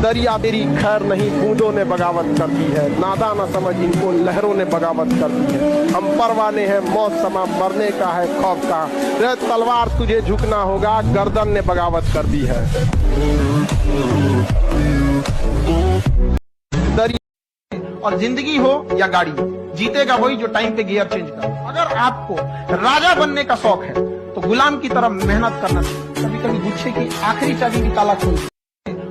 दरिया मेरी खैर नहीं, बूंदों ने बगावत कर दी है। नादा न समझ इनको, लहरों ने बगावत कर दी है। हम परवाने हैं, मौत समा मरने का है खौफ का। रे तलवार तुझे झुकना होगा, गर्दन ने बगावत कर दी है। दरिया और जिंदगी हो या गाड़ी, जीतेगा वही जो टाइम पे गियर चेंज कर। अगर आपको राजा बनने का शौक है तो गुलाम की तरह मेहनत करना चाहिए। कभी कभी गुच्छे की आखिरी चाबी भी ताला खोलती है।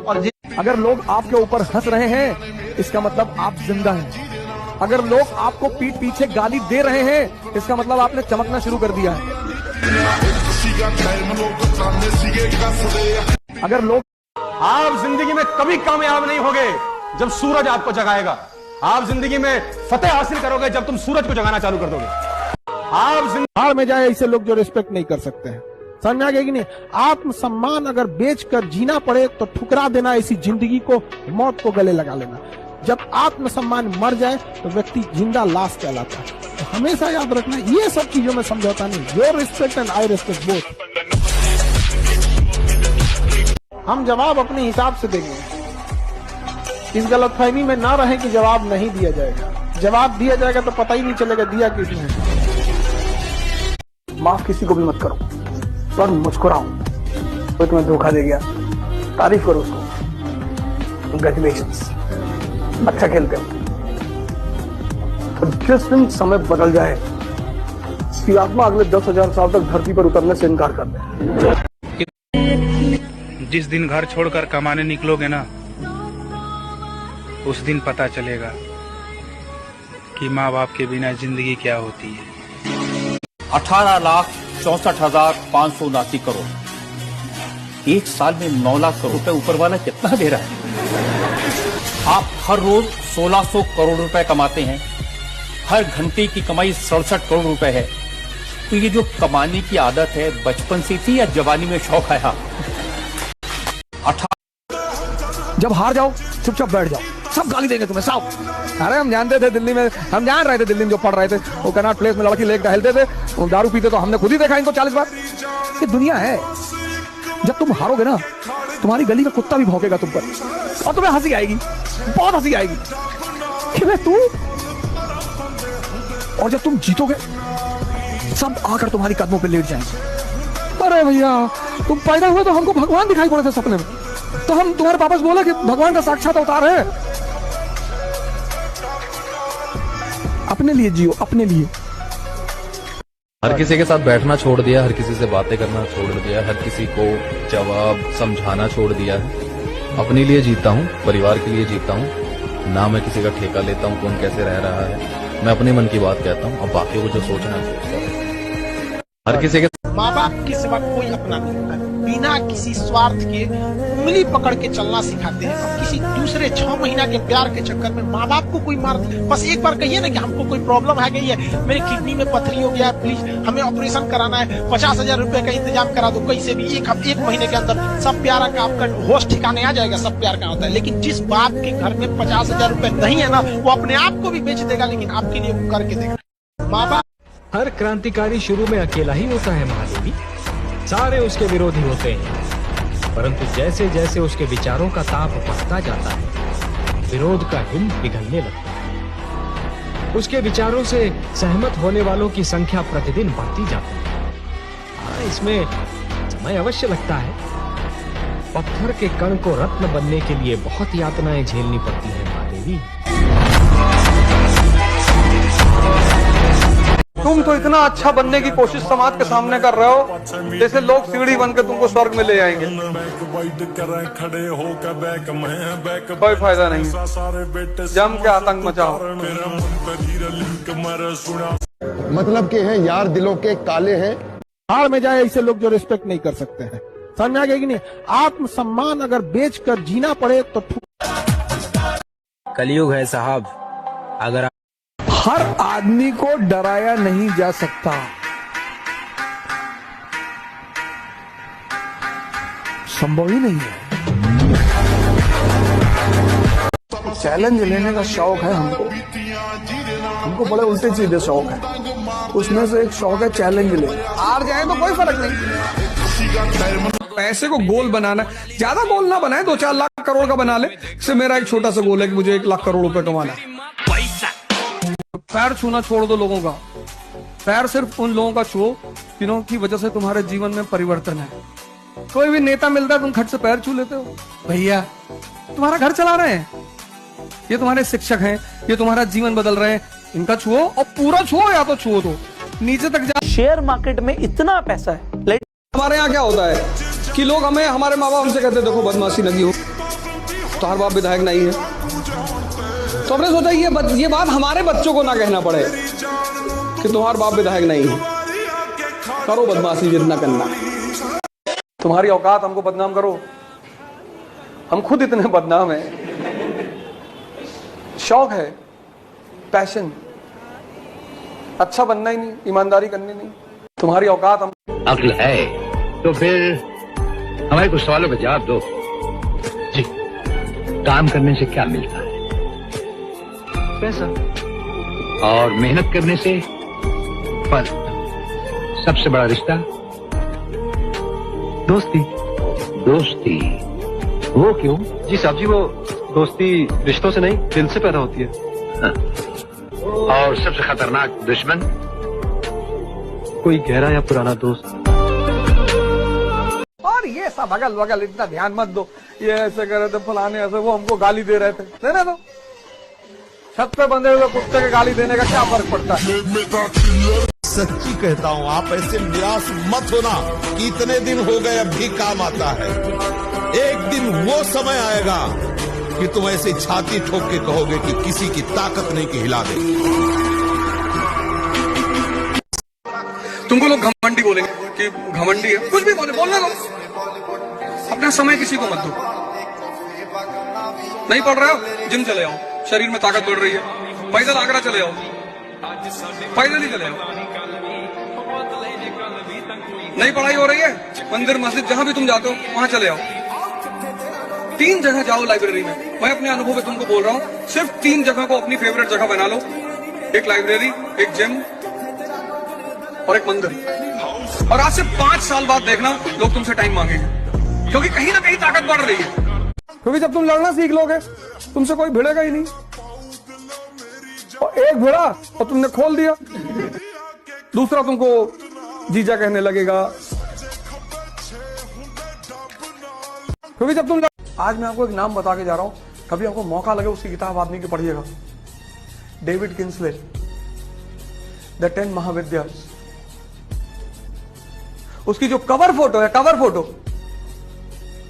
और अगर लोग आपके ऊपर हंस रहे हैं इसका मतलब आप जिंदा हैं। अगर लोग आपको पीठ पीछे गाली दे रहे हैं इसका मतलब आपने चमकना शुरू कर दिया है। अगर लोग आप जिंदगी में कभी कामयाब नहीं होगे जब सूरज आपको जगाएगा। आप जिंदगी में फतेह हासिल करोगे जब तुम सूरज को जगाना चालू कर दोगे। आप हार में जाए ऐसे लोग जो रिस्पेक्ट नहीं कर सकते हैं। समझ में आ गया कि नहीं? आत्मसम्मान अगर बेचकर जीना पड़े तो ठुकरा देना ऐसी जिंदगी को, मौत को गले लगा लेना। जब आत्मसम्मान मर जाए तो व्यक्ति जिंदा लाश कहलाता है। तो हमेशा याद रखना, ये सब चीजों में समझौता नहीं। Your respect and I respect both. हम जवाब अपने हिसाब से देंगे। इस गलतफहमी में ना रहे कि जवाब नहीं दिया जाएगा। जवाब दिया जाएगा तो पता ही नहीं चलेगा दिया किसने। माफ किसी को भी मत करो, पर मुस्कुराओ। तो तुम्हें धोखा दे गया, तारीफ करो उसको, कंग्रेचुलेशंस, अच्छा खेलते हो। तो जिस दिन समय बदल जाए उसकी आत्मा अगले 10,000 साल तक धरती पर उतरने से इनकार कर दे। जिस दिन घर छोड़कर कमाने निकलोगे ना, उस दिन पता चलेगा कि माँ बाप के बिना जिंदगी क्या होती है। 18,64,579 करोड़, एक साल में 9 लाख करोड़ रुपए ऊपर वाला कितना दे रहा है। आप हर रोज 1600 करोड़ रुपए कमाते हैं, हर घंटे की कमाई 67 करोड़ रुपए है। तो ये जो कमाने की आदत है बचपन से थी या जवानी में शौक आया? जब हार जाओ चुपचाप बैठ जाओ, सब गाली देंगे तुम्हें सब। अरे हम जानते थे दिल्ली में, हम जान रहे थे दिल्ली में जो पढ़ रहे थे वो कनॉट प्लेस में लड़की लेकर टहलते थे, वो दारू पीते तो हमने खुद ही देखा इनको 40 बार। ये दुनिया है। जब तुम हारोगे ना तुम्हारी गली का कुत्ता भी भौंकेगा तुम पर, और तुम्हें हंसी आएगी, बहुत हंसी आएगी कि मैं तू। और जब तुम जीतोगे सब आकर तुम्हारी कदमों पे लेट जाएंगे। अरे भैया तुम पैदा हुए तो हमको भगवान दिखाई पड़े थे सपने में, तो हम तुम्हारे पापा से बोला कि भगवान का साक्षात अवतार है। अपने लिए जियो, अपने लिए। हर किसी के साथ बैठना छोड़ दिया, हर किसी से बातें करना छोड़ दिया, हर किसी को जवाब समझाना छोड़ दिया है। अपने लिए जीता हूँ, परिवार के लिए जीता हूँ, ना मैं किसी का ठेका लेता हूँ कौन कैसे रह रहा है। मैं अपने मन की बात कहता हूँ, अब बाकी को जो सोचना है। हर किसी के माँ बाप के सिवा कोई अपना नहीं होता है। बिना किसी स्वार्थ के उंगली पकड़ के चलना सिखाते हैं। अब किसी दूसरे 6 महीना के प्यार के चक्कर में माँ बाप को कोई मार दे। बस एक बार कहिए ना कि हमको कोई प्रॉब्लम है गई है, मेरी किडनी में पथरी हो गया है, प्लीज हमें ऑपरेशन कराना है, 50,000 रुपए का इंतजाम करा दो कैसे भी। एक महीने के अंदर सब प्यार का आपका होश ठिकाने आ जाएगा। सब प्यार का होता है, लेकिन जिस बाप के घर में 50,000 रुपए नहीं है ना, वो अपने आप को भी बेच देगा, लेकिन आपके लिए वो करके देगा। माँ बाप। हर क्रांतिकारी शुरू में अकेला ही होता है महादेवी, सारे उसके विरोधी होते हैं, परंतु जैसे जैसे उसके विचारों का ताप बढ़ता जाता है विरोध का हिम पिघलने लगता है। उसके विचारों से सहमत होने वालों की संख्या प्रतिदिन बढ़ती जाती है। इसमें समय अवश्य लगता है। पत्थर के कण को रत्न बनने के लिए बहुत यातनाएं झेलनी पड़ती है महादेवी। तुम तो इतना अच्छा बनने की कोशिश समाज के सामने कर रहे हो जैसे लोग सीढ़ी बन के तुमको स्वर्ग में ले जाएंगे। कोई फायदा नहीं, जम के आतंक मचाओ। मतलब के हैं यार दिलों के काले हैं। हार में जाए ऐसे लोग जो रिस्पेक्ट नहीं कर सकते हैं। समझ में आ गया कि नहीं? आत्मसम्मान अगर बेचकर जीना पड़े तो कलयुग है साहब। अगर हर आदमी को डराया नहीं जा सकता। संभव ही नहीं है। चैलेंज लेने का शौक है हमको बड़े उल्टे सीधे शौक है। उसमें से एक शौक है चैलेंज लेने। हार जाए तो कोई फर्क नहीं। पैसे को गोल बनाना, ज्यादा गोल ना बनाए, 2-4 लाख करोड़ का बना ले। इससे मेरा एक छोटा सा गोल है कि मुझे 1 लाख करोड़ रुपए कमाना है। पैर छूना छोड़ दो लोगों का, पैर सिर्फ उन लोगों का छुओ जिनकी वजह से तुम्हारे जीवन में परिवर्तन है। कोई भी नेता मिलता है तुम खट से पैर छू लेते हो। भैया तुम्हारा घर चला रहे हैं, ये तुम्हारे शिक्षक हैं, ये तुम्हारा जीवन बदल रहे हैं, इनका छुओ और पूरा छुओ या तो छुओ तो नीचे तक जा। शेयर मार्केट में इतना पैसा है। हमारे यहाँ क्या होता है कि लोग हमें, हमारे माँ बाप हमसे कहते हैं देखो बदमाशी लगी हो, तुम्हारा बाप विधायक नहीं है। तो हमने सोचा ये बात हमारे बच्चों को ना कहना पड़े कि तुम्हारा बाप विधायक नहीं है, करो बदमाशी जितना करना, तुम्हारी औकात हमको बदनाम करो, हम खुद इतने बदनाम हैं। शौक है, पैशन, अच्छा बनना ही नहीं, ईमानदारी करनी नहीं, तुम्हारी औकात हम। अक्ल है तो फिर हमारे कुछ सवालों का जवाब दो जी। काम करने से क्या मिलता है? पैसा। और मेहनत करने से फल। सबसे बड़ा रिश्ता दोस्ती। दोस्ती वो क्यों? जी साहब जी, वो दोस्ती रिश्तों से नहीं दिल से पैदा होती है। हाँ। और सबसे खतरनाक दुश्मन? कोई गहरा या पुराना दोस्त। और ये सब अगल बगल इतना ध्यान मत दो, ये ऐसे कर रहे थे फलाने ऐसे, वो हमको गाली दे रहे थे, देने दो। छत पे बंधे हुए कुत्ते के गाली देने का क्या फर्क पड़ता है? सच्ची कहता हूँ, आप ऐसे निराश मत होना कि इतने दिन हो गए अब भी काम आता है। एक दिन वो समय आएगा कि तुम ऐसे छाती ठोक के कहोगे कि किसी की ताकत नहीं कि हिला दे। तुमको लोग घमंडी बोलेंगे कि घमंडी है, कुछ भी बोले, बोलने दो, अपना समय किसी को मत दो। नहीं पढ़ रहे हो, जिम चले आओ, शरीर में ताकत बढ़ रही है। पैदल आगरा चले आओ, पैदल ही चले आओ। नहीं पढ़ाई हो रही है, मंदिर मस्जिद जहां भी तुम जाते हो वहां चले आओ। 3 जगह जाओ लाइब्रेरी में। मैं अपने अनुभव में तुमको बोल रहा हूँ, सिर्फ 3 जगह को अपनी फेवरेट जगह बना लो। एक लाइब्रेरी, एक जिम और एक मंदिर। और आज से 5 साल बाद देखना लोग तुमसे टाइम मांगेंगे, क्योंकि कहीं ना कहीं ताकत बढ़ रही है। क्योंकि जब तुम लड़ना सीख लोगे तुमसे कोई भिड़ेगा ही नहीं। और एक भिड़ा और तुमने खोल दिया, दूसरा तुमको जीजा कहने लगेगा। क्योंकि जब तुम आज मैं आपको एक नाम बता के जा रहा हूं, कभी आपको मौका लगे उसकी किताब आदमी की पढ़िएगा। David Kinsley, the 10 Mahavidyas. उसकी जो कवर फोटो है, कवर फोटो,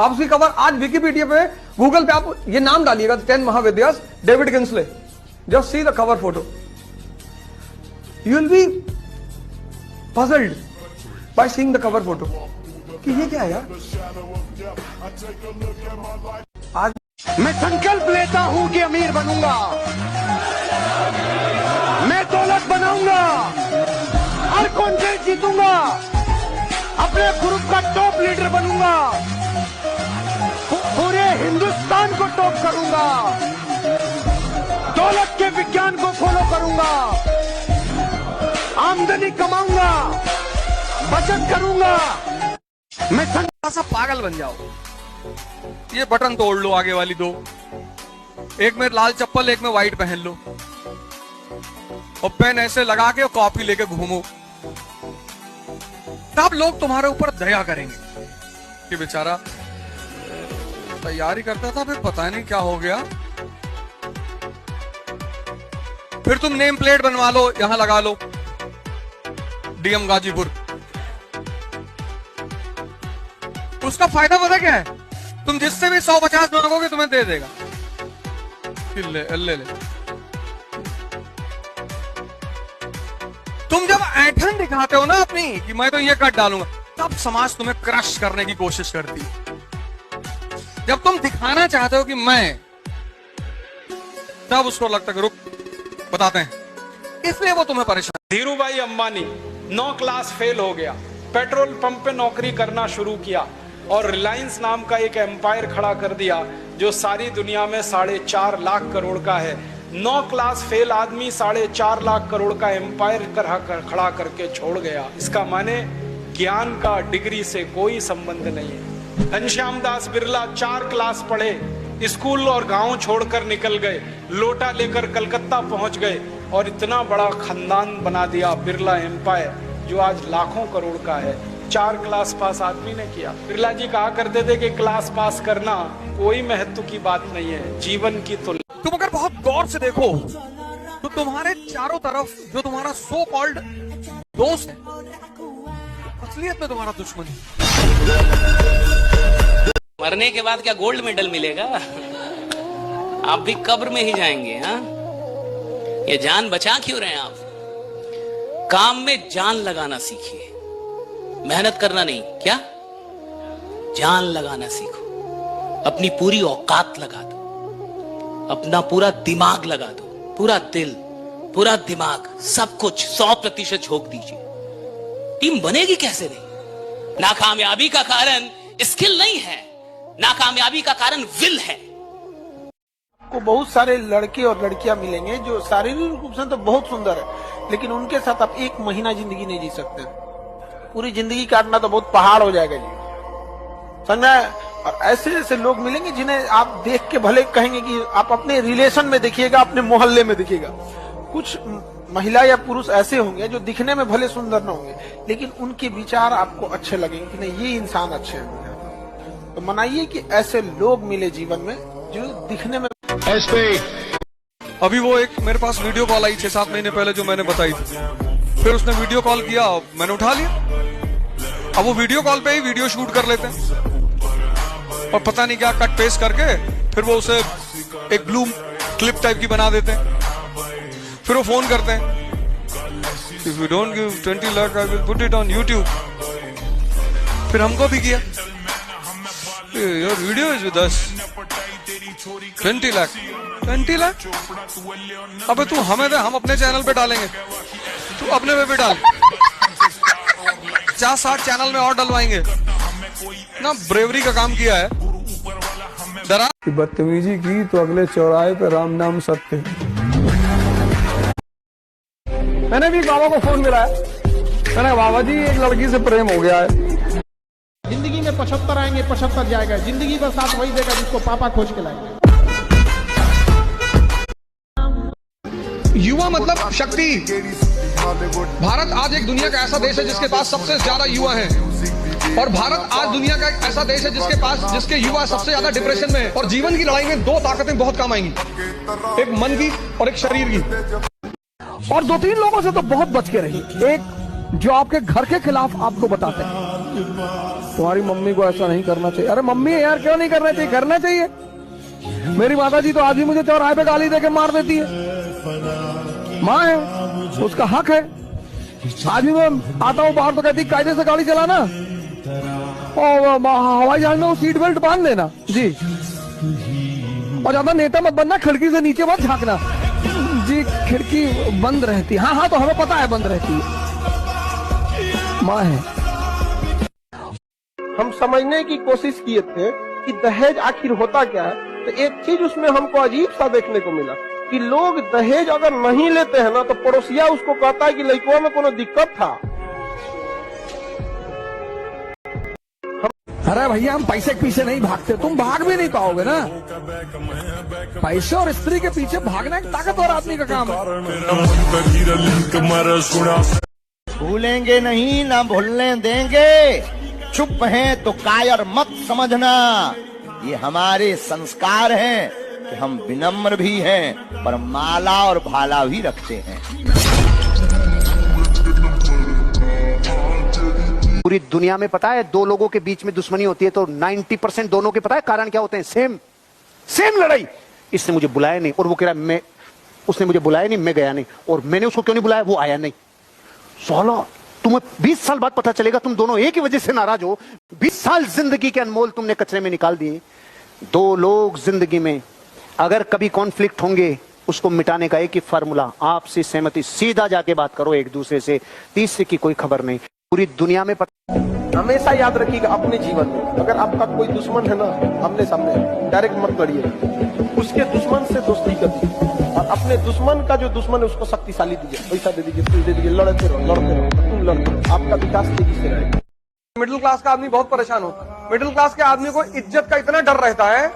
आप उसकी कवर आज विकिपीडिया पे, गूगल पे आप ये नाम डालिएगा 10 Mahavidyas David Kinsley, just see the cover photo, you will be puzzled by seeing the cover photo कि ये क्या है यार। आज मैं संकल्प लेता हूं कि अमीर बनूंगा, मैं दौलत बनाऊंगा, हर कॉन्टेस्ट जीतूंगा, अपने ग्रुप का टॉप लीडर बनूंगा, पूरे हिंदुस्तान को टॉप करूंगा, दौलत के विज्ञान को फॉलो करूंगा, आमदनी कमाऊंगा, बचत करूंगा। मैं सा पागल बन जाओ, ये बटन तोड़ लो आगे वाली 2, एक में लाल चप्पल एक में व्हाइट पहन लो, और पेन ऐसे लगा के कॉपी लेके घूमो, तब लोग तुम्हारे ऊपर दया करेंगे कि बेचारा तैयारी करता था फिर पता नहीं क्या हो गया। फिर तुम नेम प्लेट बनवा लो, यहां लगा लो डीएम गाजीपुर। उसका फायदा पता क्या है? तुम जिससे भी 150 मांगोगे तुम्हें दे देगा। ले। तुम जब ऐठन दिखाते हो ना अपनी कि मैं तो ये कट डालूंगा, तब समाज तुम्हें क्रश करने की कोशिश करती है। जब तुम दिखाना चाहते हो कि मैं, तब उसको लगता है रुक बताते हैं, इसलिए वो तुम्हें परेशान। धीरू भाई अंबानी 9 क्लास फेल हो गया, पेट्रोल पंप पे नौकरी करना शुरू किया और रिलायंस नाम का एक एम्पायर खड़ा कर दिया जो सारी दुनिया में 4.5 लाख करोड़ का है। 9 क्लास फेल आदमी 4.5 लाख करोड़ का एम्पायर खड़ा करके छोड़ गया। इसका माने ज्ञान का डिग्री से कोई संबंध नहीं है। घनश्याम दास बिरला 4 क्लास पढ़े, स्कूल और गांव छोड़कर निकल गए, लोटा लेकर कलकत्ता पहुंच गए और इतना बड़ा खानदान बना दिया बिरला एम्पायर, जो आज लाखों करोड़ का है। 4 क्लास पास आदमी ने किया। बिरला जी कहा करते थे कि क्लास पास करना कोई महत्व की बात नहीं है, जीवन की तुलना। तुम अगर बहुत गौर से देखो तो तुम्हारे चारों तरफ जो तुम्हारा सो कॉल्ड दोस्त है, असलियत में तुम्हारा दुश्मन है। मरने के बाद क्या गोल्ड मेडल मिलेगा? आप भी कब्र में ही जाएंगे। हाँ, ये जान बचा क्यों रहे हैं आप? काम में जान लगाना सीखिए, मेहनत करना नहीं। क्या? जान लगाना सीखो, अपनी पूरी औकात लगा दो, अपना पूरा दिमाग लगा दो, पूरा दिल, पूरा दिमाग, सब कुछ 100% झोंक दीजिए। टीम बनेगी कैसे नहीं? नाकामयाबी का कारण स्किल नहीं है, नाकामयाबी का कारण विल है। को बहुत सारे लड़के और लड़कियां मिलेंगे जो शारीरिक रूप से तो बहुत सुंदर है, लेकिन उनके साथ आप 1 महीना जिंदगी नहीं जी सकते। पूरी जिंदगी काटना तो बहुत पहाड़ हो जाएगा जी, समझा? और ऐसे ऐसे लोग मिलेंगे जिन्हें आप देख के भले कहेंगे कि आप अपने रिलेशन में देखिएगा, अपने मोहल्ले में देखिएगा। कुछ महिला या पुरुष ऐसे होंगे जो दिखने में भले सुंदर न होंगे, लेकिन उनके विचार आपको अच्छे लगेंगे कि नहीं, ये इंसान अच्छे हैं। तो मनाइए कि ऐसे लोग मिले जीवन में जो दिखने में। अभी वो एक मेरे पास वीडियो कॉल आई 6-7 महीने पहले जो मैंने बताई थी, फिर उसने वीडियो कॉल किया, मैंने उठा लिया। अब वो वीडियो कॉल पे ही वीडियो शूट कर लेते हैं और पता नहीं क्या कट पेस्ट करके फिर वो उसे एक ब्लू क्लिप टाइप की बना देते हैं। फिर वो फोन करते हैं, if you don't give 20 lakh I will put it on YouTube. फिर हमको भी किया, your video is with us, 20 lakh 20 lakh. अबे तू हमें दे, हम अपने चैनल पे डालेंगे, तू अपने पे भी डाल। 50-60 चैनल में और डलवाएंगे ना। ब्रेवरी का काम किया है, डरा बदतमीजी की तो अगले चौराहे पे राम नाम सत्य। मैंने भी बाबा को फोन मिलाया, मैंने बाबा जी एक लड़की से प्रेम हो गया है। जिंदगी में 75 आएंगे, 75 जाएगा। जिंदगी का साथ वही देगा जिसको पापा खोज के लाएंगे। युवा मतलब शक्ति। भारत आज एक दुनिया का ऐसा देश है जिसके पास सबसे ज्यादा युवा हैं, और भारत आज दुनिया का एक ऐसा देश है जिसके युवा सबसे ज्यादा डिप्रेशन में है। और जीवन की लड़ाई में 2 ताकतें बहुत काम आएंगी, एक मन की और एक शरीर की। और 2-3 लोगों से तो बहुत बच के रहिए। एक जो आपके घर के खिलाफ आपको बताते हैं, तुम्हारी मम्मी को ऐसा नहीं करना चाहिए। अरे मम्मी यार क्यों नहीं करना चाहिए? करना चाहिए। मेरी माता जी तो आज भी मुझे चौराहे पे गाली देके मार देती है। माँ है, उसका हक है। आज भी मैं आता हूँ बाहर तो कहती कायदे से गाड़ी चलाना, और हवाई जहाज में वो सीट बेल्ट बांध लेना जी, और ज्यादा नेता मत बनना, खिड़की से नीचे मत झांकना जी, खिड़की बंद रहती। हाँ तो हमें पता है बंद रहती है। माँ है। हम समझने की कोशिश किए थे कि दहेज आखिर होता क्या है, तो एक चीज उसमें हमको अजीब सा देखने को मिला कि लोग दहेज अगर नहीं लेते हैं ना, तो पड़ोसिया उसको कहता है कि लड़कों में कोनो दिक्कत था। अरे भैया हम पैसे के पीछे नहीं भागते, तुम भाग भी नहीं पाओगे ना। पैसे और स्त्री के पीछे भागना एक ताकतवर आदमी का काम है। भूलेंगे नहीं ना भूलने देंगे, चुप हैं तो कायर मत समझना। ये हमारे संस्कार हैं कि हम विनम्र भी हैं पर माला और भाला भी रखते हैं। पूरी दुनिया में पता है 2 लोगों के बीच में दुश्मनी होती है तो 90% दोनों के पता है कारण क्या होते हैं? सेम लड़ाई। इसने मुझे बुलाया नहीं और वो कह रहा उसने मुझे बुलाया नहीं, मैं गया नहीं, और मैंने उसको क्यों नहीं बुलाया, वो आया नहीं। 16 तुम्हें 20 साल बाद पता चलेगा तुम दोनों एक ही वजह से नाराज हो। 20 साल जिंदगी के अनमोल तुमने कचरे में निकाल दिए। 2 लोग जिंदगी में अगर कभी कॉन्फ्लिक्ट होंगे, उसको मिटाने का एक ही फार्मूला, आपसी सहमति, सीधा जाके बात करो एक दूसरे से, तीसरे की कोई खबर नहीं। पूरी दुनिया में हमेशा याद रखिएगा अपने जीवन में अगर आपका कोई दुश्मन है ना, आमने सामने डायरेक्ट मत लड़िए, उसके दुश्मन से दोस्ती करिए, और अपने दुश्मन का जो दुश्मन है उसको शक्तिशाली दीजिए, पैसा दे दीजिए, दे दीजिए, लड़ते रहो, तुम लड़ते रहो, आपका विकास तेजी से रहेगा। मिडिल क्लास का आदमी बहुत परेशान होता है। मिडिल क्लास के आदमी को इज्जत का इतना डर रहता है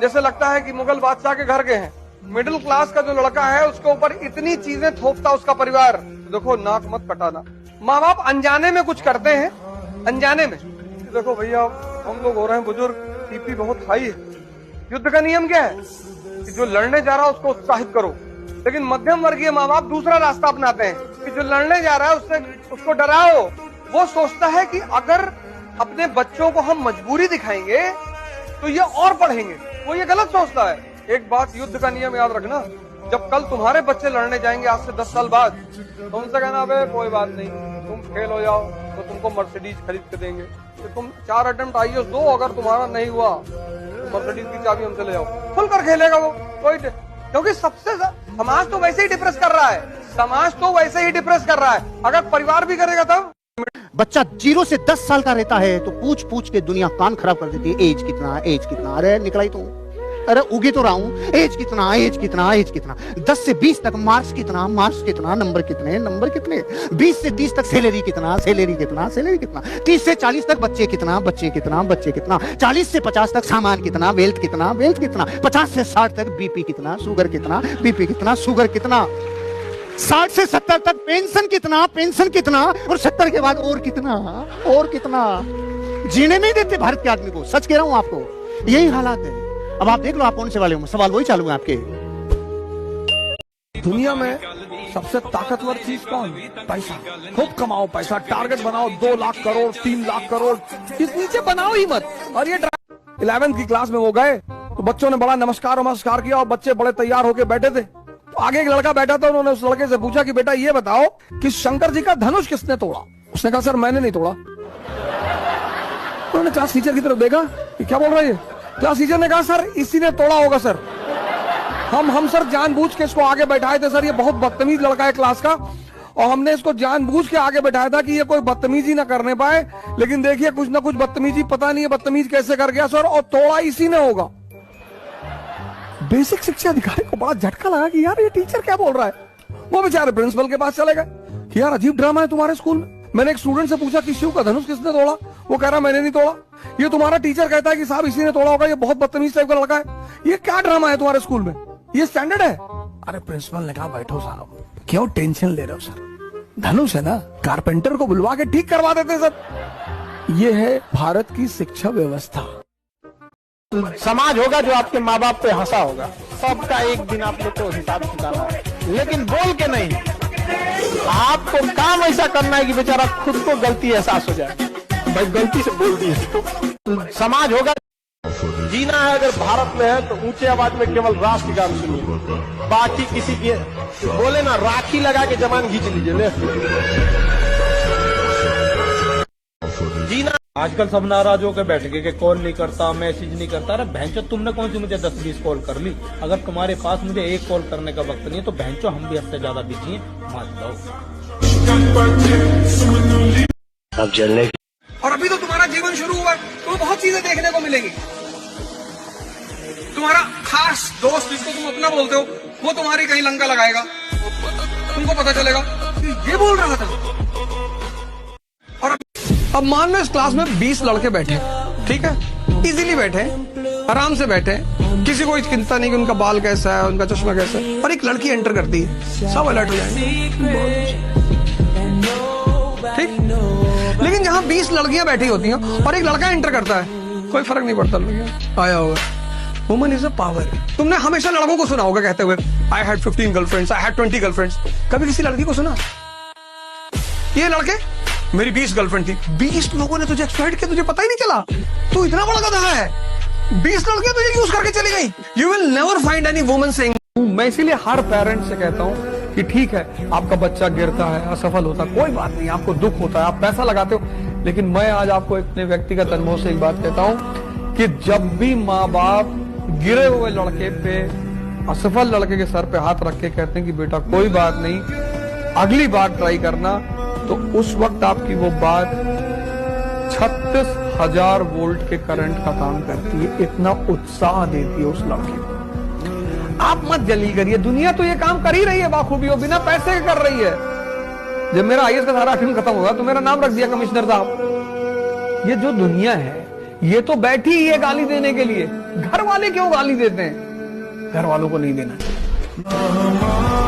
जैसे लगता है कि मुगल बादशाह के घर के हैं। मिडिल क्लास का जो लड़का है उसके ऊपर इतनी चीजें थोपता उसका परिवार। देखो नाक मत कटाना, माँ बाप अनजाने में कुछ करते हैं, अनजाने में। देखो भैया हम लोग हो रहे हैं बुजुर्ग, टीपी बहुत हाई है। युद्ध का नियम क्या है कि जो लड़ने जा रहा है उसको उत्साहित करो, लेकिन मध्यम वर्गीय माँ बाप दूसरा रास्ता अपनाते हैं कि जो लड़ने जा रहा है उसको डराओ। वो सोचता है कि अगर अपने बच्चों को हम मजबूरी दिखाएंगे तो ये और पढ़ेंगे। वो ये गलत सोचता है। एक बात युद्ध का नियम याद रखना, जब कल तुम्हारे बच्चे लड़ने जाएंगे आज से 10 साल बाद, तो उनसे कहना अबे कोई बात नहीं, तुम फेल हो जाओ तो तुमको मर्सिडीज खरीद के देंगे। तो तुम 4 अटेम्प्ट IAS दो, अगर तुम्हारा नहीं हुआ तो मर्सिडीज की चाबी हमसे ले जाओ। खुलकर खेलेगा वो कोई, क्योंकि सबसे समाज तो वैसे ही डिप्रेस कर रहा है, समाज तो वैसे ही डिप्रेस कर रहा है। अगर परिवार भी करेगा तब। बच्चा 0 से 10 साल का रहता है तो पूछ पूछ के दुनिया कान खराब कर देती है। एज कितना, एज कितना, अरे निकला ही तो, अरे उगी तो रहा हूं, एज कितना, एज कितना, एज कितना। 10 से 20 तक मार्क्स कितना, मार्क्स कितना, नंबर कितने, नंबर कितने। 20 से 30 तक सैलरी कितना, सैलरी कितना, सैलरी कितना। 30 से 40 तक बच्चे कितना, बच्चे कितना, बच्चे कितना। 40 से 50 तक सामान कितना, वेल्थ कितना, वेल्थ कितना। 50 से 60 तक बीपी कितना, शुगर कितना, बीपी कितना, शुगर कितना। 60 से 70 तक पेंशन कितना, पेंशन कितना। और 70 के बाद और कितना, और कितना। जीने नहीं देते भारत के आदमी को, सच कह रहा हूं आपको, यही हालात है। अब आप देख लो आप कौन से वाले हो, सवाल वही चालू है आपके। दुनिया में सबसे ताकतवर चीज कौन? पैसा। खूब कमाओ पैसा, टारगेट बनाओ 2 लाख करोड़, 3 लाख करोड़, इस नीचे बनाओ ही मत। और ये 11th की क्लास में वो गए तो बच्चों ने बड़ा नमस्कार किया और बच्चे बड़े तैयार होके बैठे थे। तो आगे एक लड़का बैठा था, उन्होंने उस लड़के से पूछा कि बेटा ये बताओ कि शंकर जी का धनुष किसने तोड़ा? उसने कहा सर मैंने नहीं तोड़ा। उन्होंने क्लास टीचर की तरफ देखा कि क्या बोल रहा है। क्लास टीचर ने कहा सर इसी ने तोड़ा होगा सर। हम सर जानबूझ के इसको आगे बैठाए थे सर, ये बहुत बदतमीज लड़का है क्लास का, और हमने इसको जानबूझ के आगे बैठाया था कि ये कोई बदतमीजी ना करने पाए। लेकिन देखिए कुछ ना कुछ बदतमीजी, पता नहीं है बदतमीज कैसे कर गया सर, और तोड़ा इसी ने होगा। बेसिक शिक्षा अधिकारी को बड़ा झटका लगा कि यार ये टीचर क्या बोल रहा है। वो बेचारे प्रिंसिपल के पास चले गए कि यार अजीब ड्रामा है तुम्हारे स्कूल में। मैंने एक स्टूडेंट से पूछा कि शिव का धनुष किसने तोड़ा? वो कह रहा मैंने नहीं तोड़ा। ये तुम्हारा टीचर कहता है कि साहब इसी ने तोड़ा होगा, ये बहुत बदतमीज टाइप का लड़का है। ये क्या ड्रामा है तुम्हारे स्कूल में, ये स्टैंडर्ड है? अरे प्रिंसिपल ने कहा बैठो साहब, क्यों टेंशन ले रहे हो सर, धनुष है ना, कारपेंटर को बुलवा के ठीक करवा देते सर। ये है भारत की शिक्षा व्यवस्था। समाज होगा जो आपके माँ बाप पे हंसा होगा, सबका एक दिन आप लोग को हिसाब चुकाना है, लेकिन बोल के नहीं। आपको काम ऐसा करना है कि बेचारा खुद को गलती एहसास हो जाए, भाई गलती से बोल दी। समाज होगा, जीना है अगर भारत में है तो ऊंचे आवाज में केवल राष्ट्रगान सुनिए, बाकी किसी की बोले ना राखी लगा के जवान खींच लीजिए ले। जीना आजकल सब नाराज होकर बैठ गए कि कॉल नहीं करता, मैसेज नहीं करता। अरे भैंचो तुमने कौन सी मुझे 10-20 कॉल कर ली? अगर तुम्हारे पास मुझे 1 कॉल करने का वक्त नहीं है तो भैंचो हम भी हद से ज्यादा बिजी हैं, मान जाओ। अब जलने और अभी तो तुम्हारा जीवन शुरू हुआ, तो बहुत चीजें देखने को मिलेंगी। तुम्हारा खास दोस्त जिसको तुम अपना बोलते हो वो तुम्हारी कहीं लंका लगाएगा, तुमको पता चलेगा ये बोल रहा था। और अब मान लो इस क्लास में 20 लड़के बैठे, ठीक है, इजीली बैठे, आराम से बैठे, किसी को चिंता नहीं कि उनका बाल कैसा है, उनका चश्मा कैसा है, और एक लड़की एंटर करती है, सब अलर्ट हो जाएंगे, ठीक। लेकिन जहां 20 लड़कियां बैठी होती हैं और एक लड़का एंटर करता है, कोई फर्क नहीं पड़ता, आया होगा। Woman is a power. तुमने हमेशा लड़कों को सुना होगा कहते हुए I had 15 girlfriends, I had 20 girlfriends. कभी किसी लड़की को सुना? ये लड़के मेरी 20 गर्लफ्रेंड थी। 20 लोगों ने तुझे एक्सप्लॉइट किया, तुझे पता ही नहीं चला, तू इतना बड़ा गधा है। 20 लड़कियां तुझे यूज करके चली गई। You will never find any woman saying. मैं इसीलिए हर पेरेंट से कहता हूं कि ठीक है आपका बच्चा गिरता है, असफल होता है, कोई बात नहीं, आपको दुख होता है, आप पैसा लगाते हो, लेकिन मैं आज आपको अपने व्यक्तिगत अनुभव से एक बात कहता हूं कि जब भी माँ बाप गिरे हुए लड़के पे, असफल लड़के के सर पे हाथ रख के कहते हैं कि बेटा कोई बात नहीं, अगली बार ट्राई करना, तो उस वक्त आपकी वो बात 36,000 वोल्ट के करंट का काम करती है। इतना उत्साह देती है उस लड़के को। आप मत जल्दी करिए, दुनिया तो ये काम कर ही रही है बाखूबी, बिना पैसे के कर रही है। जब मेरा IAS का सारा फिल्म खत्म होगा तो मेरा नाम रख दिया कमिश्नर साहब। ये जो दुनिया है ये तो बैठी ही है गाली देने के लिए। घर वाले क्यों गाली देते हैं? घर वालों को नहीं देना चाहिए।